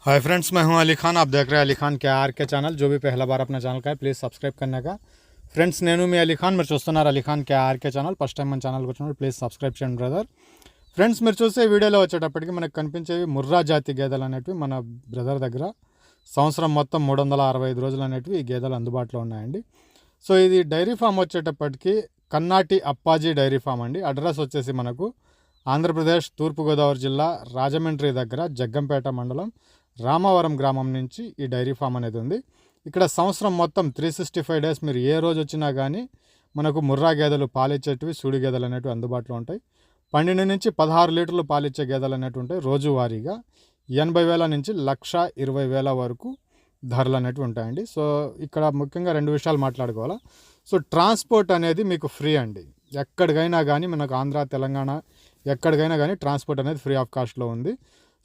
Hi friends, मैं हूं अली खान। आप देख रहे हैं अली खान के आर के चैनल। जो भी पहला बार अपना ఛానల్ का है प्लीज़ సబ్స్క్రైబ్ करने का। ఫ్రెండ్స్, నేను మీ అలీ ఖాన్, మీరు చూస్తున్నారు అలీ ఖాన్ కే ఆర్కే ఛానల్। ఫస్ట్ టైం మన ఛానల్కి వచ్చినప్పుడు ప్లీజ్ సబ్స్క్రైబ్ చేయండి బ్రదర్। ఫ్రెండ్స్, మీరు చూసే వీడియోలో వచ్చేటప్పటికి మనకు కనిపించేవి ముర్రా జాతి గేదెలు అనేటివి మన బ్రదర్ దగ్గర సంవత్సరం మొత్తం 365 రోజులు అనేటివి ఈ గేదెలు అందుబాటులో ఉన్నాయండి। సో ఇది డైరీ ఫామ్ వచ్చేటప్పటికి కన్నాటి అప్పాజీ డైరీ ఫామ్ అండి। అడ్రస్ వచ్చేసి మనకు ఆంధ్రప్రదేశ్ తూర్పుగోదావరి జిల్లా రాజమండ్రి దగ్గర జగ్గంపేట మండలం రామవరం గ్రామం నుంచి ఈ డైరీ ఫామ్ అనేది ఉంది। ఇక్కడ సంవత్సరం మొత్తం 365 డేస్ మీరు ఏ రోజు వచ్చినా కానీ మనకు ముర్రా గేదెలు పాలిచ్చేటివి సూడి గేదెలు అనేటివి అందుబాటులో ఉంటాయి। 12 నుంచి 16 లీటర్లు పాలిచ్చే గేదెలు అనేటివి ఉంటాయి। రోజువారీగా 80,000 నుంచి 1,20,000 వరకు ధరలు అనేటివి ఉంటాయండి। సో ఇక్కడ ముఖ్యంగా 2 విషయాలు మాట్లాడుకోవాలా। సో ట్రాన్స్పోర్ట్ అనేది మీకు ఫ్రీ అండి। ఎక్కడికైనా కానీ మనకు ఆంధ్ర తెలంగాణ ఎక్కడికైనా కానీ ట్రాన్స్పోర్ట్ అనేది ఫ్రీ ఆఫ్ కాస్ట్లో ఉంది।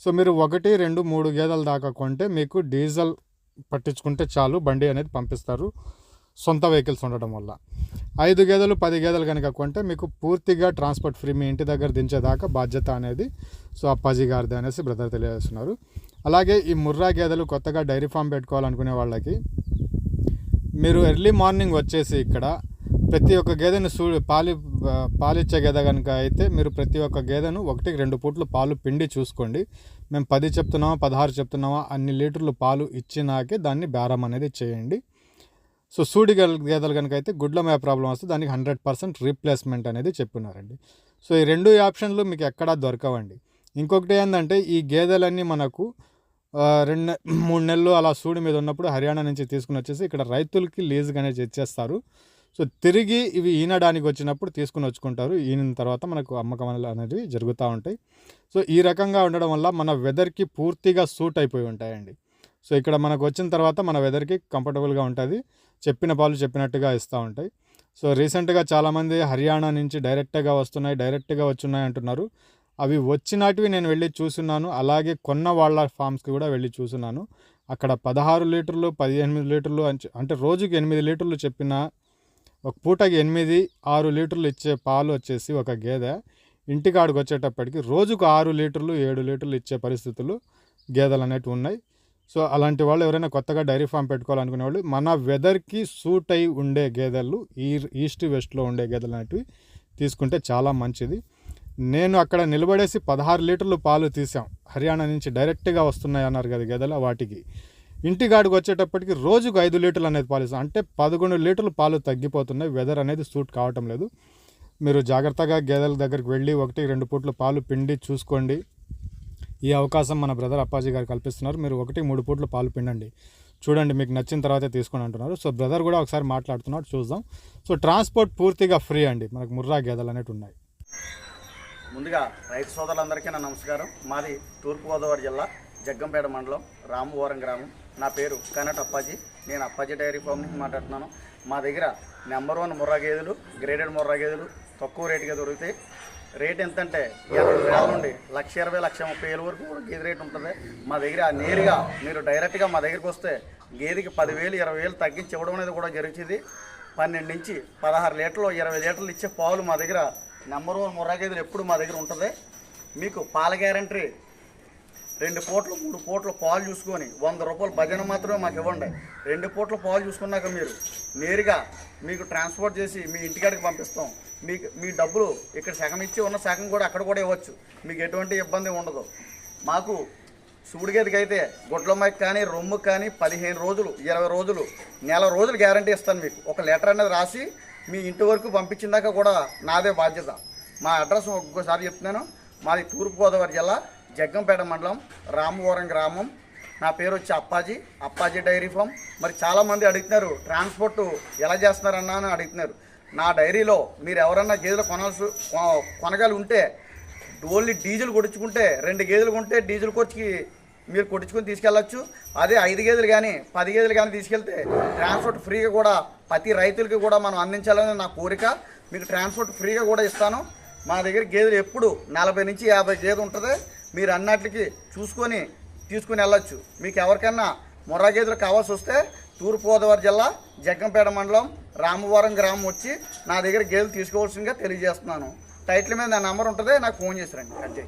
సో మీరు 1, 2, 3 గేదెల దాకా కొంటే మీకు డీజిల్ పట్టించుకుంటే చాలు, బండి అనేది పంపిస్తారు సొంత వెహికల్స్ ఉండడం వల్ల। 5 గేదెలు 10 గేదెలు కనుక కొంటే మీకు పూర్తిగా ట్రాన్స్పోర్ట్ ఫ్రీ, మీ ఇంటి దగ్గర దించేదాకా బాధ్యత అనేది సో అప్పాజీ గారిది అనేసి బ్రదర్ తెలియజేస్తున్నారు। అలాగే ఈ ముర్రా గేదెలు కొత్తగా డైరీ ఫామ్ పెట్టుకోవాలనుకునే వాళ్ళకి మీరు ఎర్లీ మార్నింగ్ వచ్చేసి ఇక్కడ ప్రతి ఒక్క గేదెను పాలిచ్చే గేదె కనుక అయితే మీరు ప్రతి ఒక్క గేదెను 1-2 పూట్లు పాలు పిండి చూసుకోండి। మేము 10 చెప్తున్నామా 16 చెప్తున్నామా అన్ని లీటర్లు పాలు ఇచ్చినాకే దాన్ని బేరం అనేది చేయండి। సో సూడి గేదెలు కనుక అయితే గుడ్ల మేయ ప్రాబ్లం వస్తే దానికి 100% రీప్లేస్మెంట్ అనేది చెప్పినారండి। సో ఈ 2 ఆప్షన్లు మీకు ఎక్కడా దొరకవండి। ఇంకొకటి ఏంటంటే ఈ గేదెలన్నీ మనకు 2-3 నెలలు అలా సూడి మీద ఉన్నప్పుడు హర్యానా నుంచి తీసుకుని వచ్చేసి ఇక్కడ రైతులకి లీజుగా అనేది ఇచ్చేస్తారు। సో తిరిగి ఇవి ఈనడానికి వచ్చినప్పుడు తీసుకుని వచ్చుకుంటారు। ఈనిన తర్వాత మనకు అమ్మకాలు అనేవి జరుగుతూ ఉంటాయి। సో ఈ రకంగా ఉండడం వల్ల మన వెదర్కి పూర్తిగా సూట్ అయిపోయి ఉంటాయండి। సో ఇక్కడ మనకు వచ్చిన తర్వాత మన వెదర్కి కంఫర్టబుల్గా ఉంటుంది, చెప్పిన పాలు చెప్పినట్టుగా ఇస్తూ ఉంటాయి। సో రీసెంట్గా చాలామంది హర్యానా నుంచి డైరెక్ట్గా వచ్చున్నాయి అంటున్నారు। అవి వచ్చినటివి నేను వెళ్ళి చూస్తున్నాను, అలాగే కొన్న వాళ్ళ ఫామ్స్కి కూడా వెళ్ళి చూస్తున్నాను। అక్కడ 16 లీటర్లు 18 లీటర్లు అంటే రోజుకి 8 లీటర్లు చెప్పిన ఒక పూటకి 8-6 లీటర్లు ఇచ్చే పాలు వచ్చేసి ఒక గేదె ఇంటికాడికి వచ్చేటప్పటికి రోజుకు 6 లీటర్లు 7 లీటర్లు ఇచ్చే పరిస్థితులు గేదెలు అనేటివి ఉన్నాయి। సో అలాంటి వాళ్ళు ఎవరైనా కొత్తగా డైరీ ఫామ్ పెట్టుకోవాలనుకునే వాళ్ళు మన వెదర్కి సూట్ అయి ఉండే గేదెలు ఈస్ట్ వెస్ట్లో ఉండే గేదెలు అనేటివి తీసుకుంటే చాలా మంచిది। నేను అక్కడ నిలబడేసి 16 లీటర్లు పాలు తీసాం, హర్యానా నుంచి డైరెక్ట్గా వస్తున్నాయి అన్నారు కదా గేదెలు, వాటికి ఇంటికాడికి వచ్చేటప్పటికి రోజుకు 5 లీటర్లు అనేది పాలిస్తాం, అంటే 11 లీటర్లు పాలు తగ్గిపోతున్నాయి। వెదర్ అనేది సూట్ కావటం లేదు। మీరు జాగ్రత్తగా గేదెల దగ్గరికి వెళ్ళి 1-2 పూట్లు పాలు పిండి చూసుకోండి। ఈ అవకాశం మన బ్రదర్ అప్పాజీ గారు కల్పిస్తున్నారు। మీరు 1-3 పూట్లు పాలు పిండండి, చూడండి మీకు నచ్చిన తర్వాతే తీసుకొని అంటున్నారు। సో బ్రదర్ కూడా ఒకసారి మాట్లాడుతున్నాడు, చూద్దాం। సో ట్రాన్స్పోర్ట్ పూర్తిగా ఫ్రీ అండి, మనకు ముర్రా గేదెలు అనేవి ఉన్నాయి। ముందుగా రైతు సోదరులందరికీ నా నమస్కారం। మాది తూర్పుగోదావరి జిల్లా జగ్గంపేట మండలం రామవరం గ్రామం। నా పేరు కన్నాటి అప్పాజీ, నేను అప్పాజీ డైరీ ఫామ్ నుంచి మాట్లాడుతున్నాను। మా దగ్గర నెంబర్ 1 ముర్రా గేదెలు, గ్రేడెడ్ ముర్రా గేదెలు తక్కువ రేటుగా దొరుకుతాయి। రేట్ ఎంతంటే 50,000 నుండి 1,20,000 1,30,000 వరకు కూడా గేదె రేటు ఉంటుంది మా దగ్గర। నేరుగా మీరు డైరెక్ట్గా మా దగ్గరికి వస్తే గేదెకి 10,000 20,000 తగ్గించి ఇవ్వడం అనేది కూడా జరుగుతుంది। 12 నుంచి 16 లీటర్లు 20 లీటర్లు ఇచ్చే పాలు మా దగ్గర నెంబర్ 1 ముర్రా గేదెలు ఎప్పుడు మా దగ్గర ఉంటుంది। మీకు పాల గ్యారంటీ 2 పూటలు 3 పూటలు పాలు చూసుకొని 100 రూపాయలు భజన మాత్రమే మాకు ఇవ్వండి। 2 పూటలు పాలు చూసుకున్నాక మీరు నేరుగా మీకు ట్రాన్స్పోర్ట్ చేసి మీ ఇంటికాడికి పంపిస్తాం। మీ డబ్బులు ఇక్కడ సగం ఇచ్చి ఉన్న సగం కూడా అక్కడ కూడా ఇవ్వచ్చు, మీకు ఎటువంటి ఇబ్బంది ఉండదు। మాకు సూడి గేదెకి అయితే గుడ్లమ్మకి కానీ రొమ్ముకి కానీ 15 రోజులు 20 రోజులు నెల రోజులు గ్యారంటీ ఇస్తాను మీకు। ఒక లెటర్ అనేది రాసి మీ ఇంటి వరకు పంపించిందాక కూడా నాదే బాధ్యత। మా అడ్రస్ ఒక్కోసారి చెప్తున్నాను, మాది తూర్పుగోదావరి జిల్లా జగ్గంపేట మండలం రామవరం గ్రామం। నా పేరు వచ్చి అప్పాజీ డైరీ ఫామ్। మరి చాలామంది అడుగుతున్నారు ట్రాన్స్పోర్ట్ ఎలా చేస్తున్నారన్నా అని అడుగుతున్నారు। నా డైరీలో మీరు ఎవరన్నా గేదెలు కొనగలి ఉంటే ఓన్లీ డీజిల్ కొట్టించుకుంటే 2 గేదెలు కొంటే డీజిల్ కొచ్చి మీరు కొట్టించుకొని తీసుకెళ్ళచ్చు। అదే 5 గేదెలు కానీ 10 గేదెలు కానీ తీసుకెళ్తే ట్రాన్స్పోర్ట్ ఫ్రీగా కూడా ప్రతి రైతులకి కూడా మనం అందించాలని నా కోరిక। మీకు ట్రాన్స్పోర్ట్ ఫ్రీగా కూడా ఇస్తాను। మా దగ్గర గేదెలు ఎప్పుడు 40 నుంచి 50 గేదెలు ఉంటుంది, మీరు అన్నట్లకి చూసుకొని తీసుకుని వెళ్ళచ్చు। మీకు ఎవరికైనా ముర్రా గేదెలు కావాల్సి వస్తే తూర్పుగోదావరి జిల్లా జగ్గంపేట మండలం రామవరం గ్రామం వచ్చి నా దగ్గర గేదెలు తీసుకోవాల్సిందిగా తెలియజేస్తున్నాను। టైటిల్ మీద నా నెంబర్ ఉంటుంది, నాకు ఫోన్ చేసిరండి।